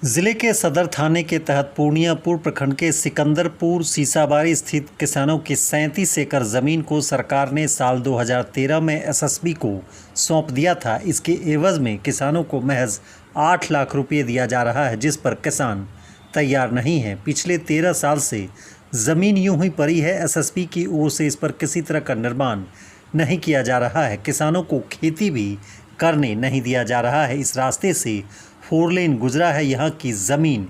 जिले के सदर थाने के तहत पूर्णियापुर प्रखंड के सिकंदरपुर सीसाबाड़ी स्थित किसानों की 37 एकड़ ज़मीन को सरकार ने साल 2013 में एसएसबी को सौंप दिया था। इसके एवज में किसानों को महज 8 लाख रुपये दिया जा रहा है, जिस पर किसान तैयार नहीं है। पिछले 13 साल से ज़मीन यूं ही पड़ी है। एसएसबी की ओर से इस पर किसी तरह का निर्माण नहीं किया जा रहा है। किसानों को खेती भी करने नहीं दिया जा रहा है। इस रास्ते से 4 लेन गुजरा है। यहाँ की ज़मीन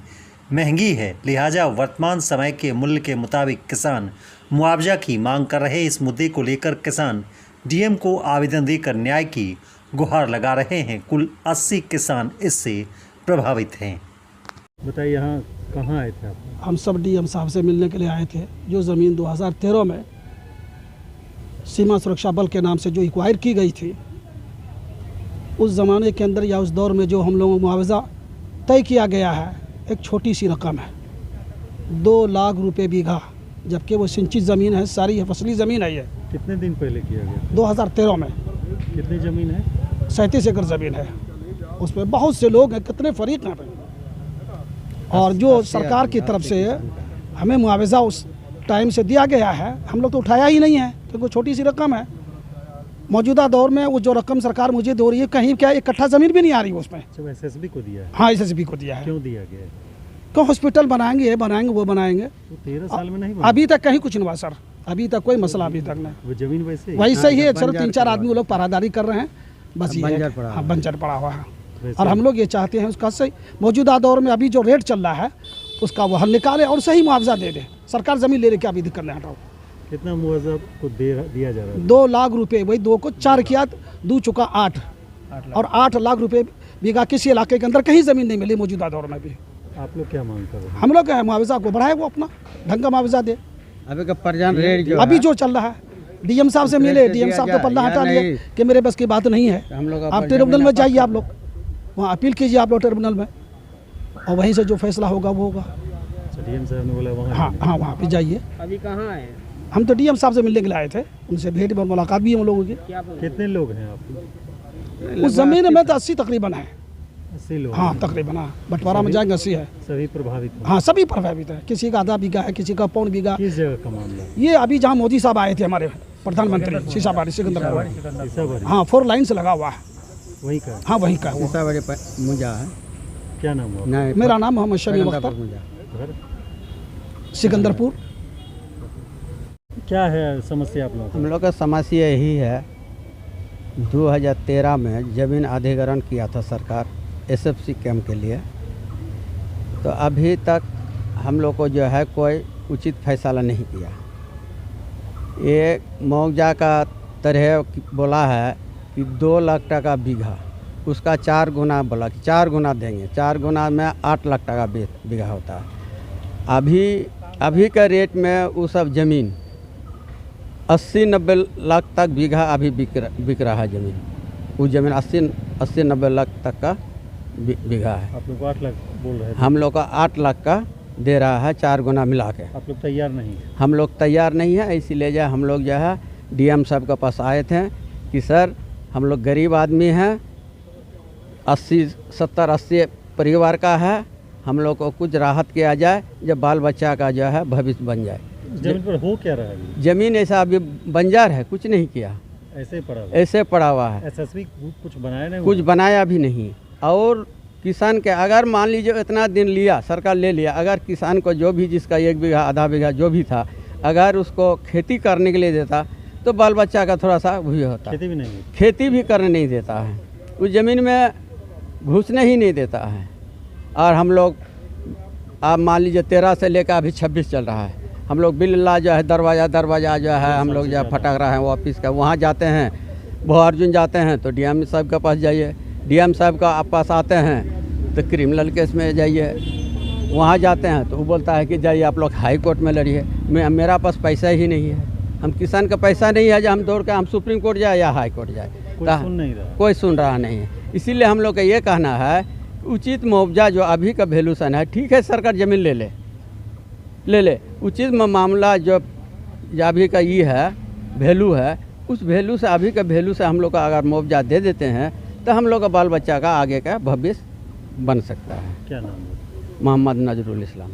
महंगी है, लिहाजा वर्तमान समय के मूल्य के मुताबिक किसान मुआवजा की मांग कर रहे। इस मुद्दे को लेकर किसान डीएम को आवेदन देकर न्याय की गुहार लगा रहे हैं। कुल 80 किसान इससे प्रभावित हैं। बताइए, यहाँ कहाँ आए थे आप? हम सब डीएम साहब से मिलने के लिए आए थे। जो ज़मीन 2013 में सीमा सुरक्षा बल के नाम से जो एक्वायर की गई थी, उस ज़माने के अंदर या उस दौर में जो हम लोगों को मुआवजा तय किया गया है, एक छोटी सी रकम है, 2 लाख रुपए बीघा, जबकि वो सिंचित ज़मीन है, सारी है, फसली ज़मीन है। ये कितने दिन पहले किया गया? 2013 में। कितनी ज़मीन है? 37 एकड़ ज़मीन है। उसमें बहुत से लोग हैं, कितने फरीक हैं। और जो सरकार की तरफ से हमें मुआवजा उस टाइम से दिया गया है, हम लोग तो उठाया ही नहीं है, क्योंकि छोटी सी रकम है। मौजूदा दौर में वो जो रकम सरकार मुझे दे रही है, कहीं क्या 1 कट्ठा ज़मीन भी नहीं आ रही है उसमें। एसएसबी को दिया है? हाँ, एसएसबी को दिया है। क्यों दिया गया? क्यों? हॉस्पिटल बनाएंगे, वो बनाएंगे। तो 13 साल में नहीं बना? अभी तक कहीं कुछ नहीं हुआ सर, अभी तक कोई मसला अभी तक नहीं। वो जमीन वैसे ही है सर, 3-4 आदमी वो लोग पहरादारी कर रहे हैं, बस ये बंजर पड़ा हुआ है। और हम लोग ये चाहते हैं उसका सही मौजूदा दौर में अभी जो रेट चल रहा है उसका वो हल निकाले और सही मुआवजा दे दे। सरकार ज़मीन ले क्या अभी दिक्कत नहीं हटाओ। कितना मुआवजा को दिया जा रहा है? 2 लाख रुपए, वही 2 को 4 किया, 2 चुका 8 और 8 लाख रुपए बीघा। किसी इलाके के अंदर कहीं ज़मीन नहीं मिली मौजूदा दौर में भी। आप लोग क्या मांग कर रहे हैं? हम लोग मुआवजा को बढ़ाए, वो अपना ढंग का मुआवजा दे। अभी का परजान रेट जो अभी जो चल रहा है, डीएम साहब से मिले, डीएम साहब तो पल्ला हटा लिए कि मेरे बस की बात नहीं है। हम लोग आप ट्रिब्यूनल में जाइए, आप लोग वहाँ अपील कीजिए, आप लोग ट्रिब्यूनल में, और वहीं से जो फैसला होगा वो होगा। डीएम साहब ने बोला वहाँ? हाँ, वहाँ पे जाइए। अभी कहाँ है? हम तो डीएम साहब से मिलने के लिए आए थे, उनसे भेंट में मुलाकात भी है हम लोगों की। कितने लोग हैं आप? उस ज़मीन में तो 80 तकरीबन है। 80 लोग? हाँ, तकरीबन। हाँ, बंटवारा में जाएंगे 80 है। सभी प्रभावित हैं? हाँ, सभी प्रभावित है। किसी का आधा बीघा है, किसी का 1.25 बीघा। किस जगह का मामला? ये अभी जहाँ मोदी साहब आए थे, हमारे प्रधानमंत्री, सीसाबाड़ी सिकंदरपुर। हाँ, 4 लाइन से लगा हुआ है। वही का? हाँ, वही का। सीसाबाड़ी मुजा है। क्या नाम हुआ? नहीं, मेरा नाम मोहम्मद शमीम अख्तर, घर सिकंदरपुर। क्या है समस्या आप लोगों हम लोग का समस्या यही है, 2013 में ज़मीन अधिग्रहण किया था सरकार एसएफसी कैंप के लिए, तो अभी तक हम लोग को जो है कोई उचित फैसला नहीं किया। ये मुआवजा का तरह बोला है कि 2 लाख टका बीघा, उसका 4 गुना बोला कि 4 गुना देंगे। 4 गुना में 8 लाख टका बीघा होता है। अभी का रेट में वो सब ज़मीन 80-90 लाख तक बीघा अभी बिक रहा है ज़मीन। वो ज़मीन 80-90 लाख तक का बीघा है। आप लोग को 8 लाख बोल रहे हैं? हम लोग का 8 लाख का दे रहा है, 4 गुना मिला के। आप लोग तैयार नहीं? हम लोग तैयार नहीं है, इसीलिए जो हम लोग जो है डीएम साहब के पास आए थे कि सर हम लोग गरीब आदमी हैं, 70-80 परिवार का है, हम लोग को कुछ राहत किया जाए, जब बाल बच्चा का जो है भविष्य बन जाए। जमीन पर हो क्या रहा है? ज़मीन ऐसा अभी बंजर है, कुछ नहीं किया, ऐसे पड़ा हुआ है। एसएसबी कुछ बनाया नहीं? कुछ बनाया भी नहीं। और किसान के अगर मान लीजिए इतना दिन लिया, सरकार ले लिया, अगर किसान को जो भी जिसका 1 बीघा आधा बीघा जो भी था, अगर उसको खेती करने के लिए देता तो बाल बच्चा का थोड़ा सा भी होता। खेती भी करने नहीं देता है, उस ज़मीन में घुसने ही नहीं देता है। और हम लोग आप मान लीजिए 13 से लेकर अभी 26 चल रहा है, हम लोग बिल्ला जो है दरवाज़ा जो है हम लोग जो है फटक रहा है वो ऑफिस का, वहाँ जाते हैं, बहुत अर्जुन जाते हैं तो डीएम साहब के पास जाइए, डीएम साहब का आप पास आते हैं तो क्रिमिनल केस में जाइए, वहाँ जाते हैं तो वो बोलता है कि जाइए आप लोग हाई कोर्ट में लड़िए। मेरा पास पैसा ही नहीं है, हम किसान का पैसा नहीं है जो हम दौड़ के हम सुप्रीम कोर्ट जाए या हाई कोर्ट जाए, कोई सुन रहा नहीं है। इसीलिए हम लोग का ये कहना है उचित मुआवजा जो अभी का वैल्यूशन है, ठीक है सरकार ज़मीन ले ले, उचित मामला जो अभी का ये है वैल्यू है, उस वैल्यू से अभी का वैल्यू से हम लोग का अगर मुआवजा दे देते हैं तो हम लोग का बाल बच्चा का आगे का भविष्य बन सकता है। क्या नाम है? मोहम्मद नजरुल इस्लाम।